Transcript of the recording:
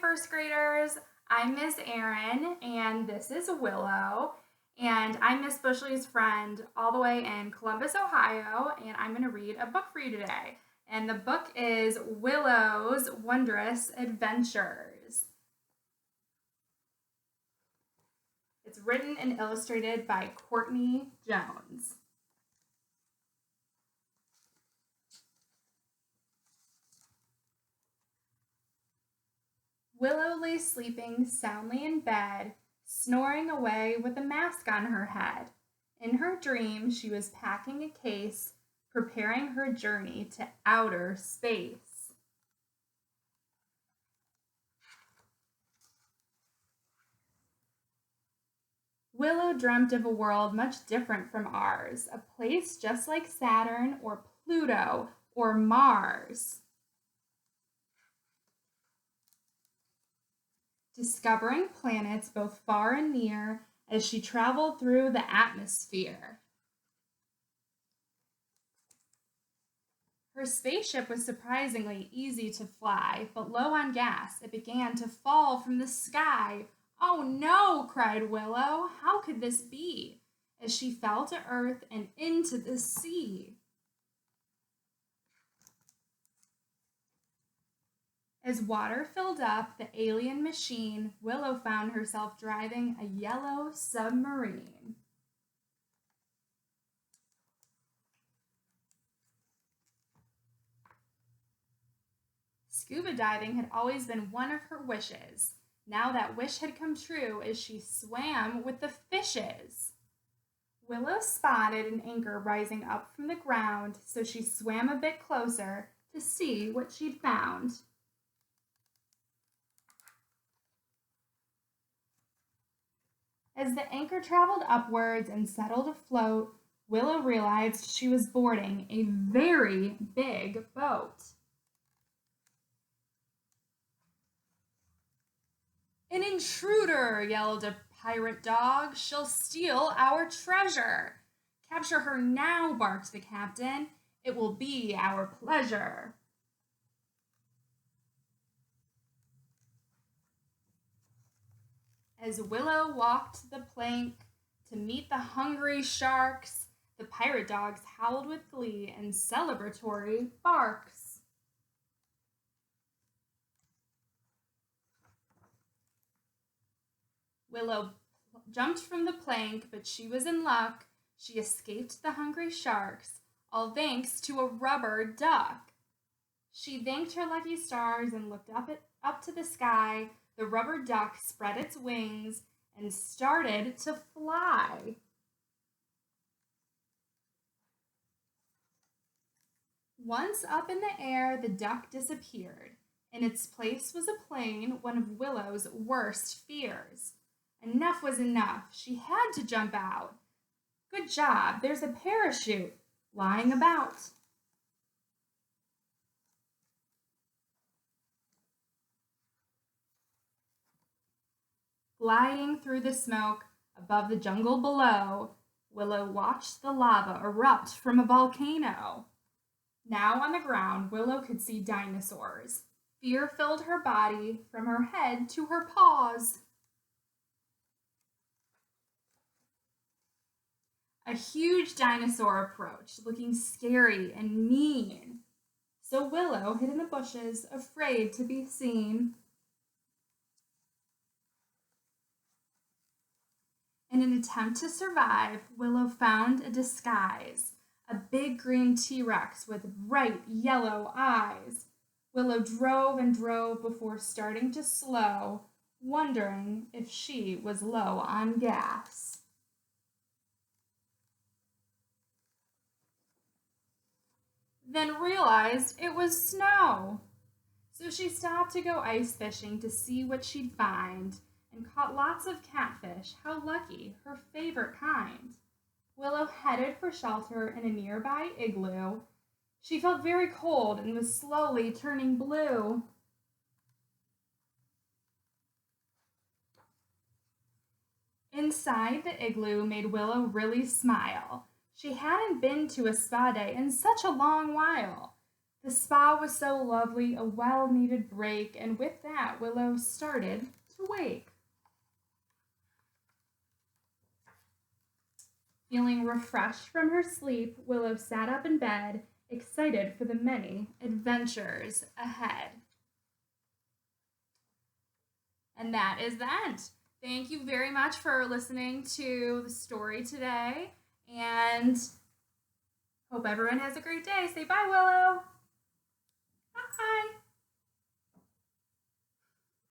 first graders. I'm Miss Erin, and this is Willow. And I'm Miss Bushley's friend all the way in Columbus, Ohio, and I'm going to read a book for you today. And the book is Willow's Wondrous Adventures. It's written and illustrated by Courtney Jones. Willow lay sleeping soundly in bed, snoring away with a mask on her head. In her dream, she was packing a case, preparing her journey to outer space. Willow dreamt of a world much different from ours, a place just like Saturn or Pluto or Mars. Discovering planets both far and near as she traveled through the atmosphere. Her spaceship was surprisingly easy to fly, but low on gas, it began to fall from the sky. "Oh no!" cried Willow. "How could this be?" as she fell to earth and into the sea. As water filled up the alien machine, Willow found herself driving a yellow submarine. Scuba diving had always been one of her wishes. Now that wish had come true as she swam with the fishes. Willow spotted an anchor rising up from the ground, so she swam a bit closer to see what she'd found. As the anchor traveled upwards and settled afloat, Willow realized she was boarding a very big boat. "An intruder!" yelled a pirate dog. "She'll steal our treasure." "Capture her now," barked the captain. "It will be our pleasure." As Willow walked the plank to meet the hungry sharks, the pirate dogs howled with glee and celebratory barks. Willow jumped from the plank, but she was in luck. She escaped the hungry sharks, all thanks to a rubber duck. She thanked her lucky stars and looked up to the sky. The rubber duck spread its wings and started to fly. Once up in the air, the duck disappeared. In its place was a plane, one of Willow's worst fears. Enough was enough. She had to jump out. "Good job. There's a parachute lying about." Gliding through the smoke above the jungle below, Willow watched the lava erupt from a volcano. Now on the ground, Willow could see dinosaurs. Fear filled her body from her head to her paws. A huge dinosaur approached, looking scary and mean. So Willow hid in the bushes, afraid to be seen. In an attempt to survive, Willow found a disguise, a big green T-Rex with bright yellow eyes. Willow drove and drove before starting to slow, wondering if she was low on gas. Then realized it was snow. So she stopped to go ice fishing to see what she'd find, and caught lots of catfish. How lucky, her favorite kind. Willow headed for shelter in a nearby igloo. She felt very cold and was slowly turning blue. Inside the igloo made Willow really smile. She hadn't been to a spa day in such a long while. The spa was so lovely, a well-needed break, and with that, Willow started to wake. Feeling refreshed from her sleep, Willow sat up in bed, excited for the many adventures ahead. And that is the end. Thank you very much for listening to the story today, and hope everyone has a great day. Say bye, Willow. Bye.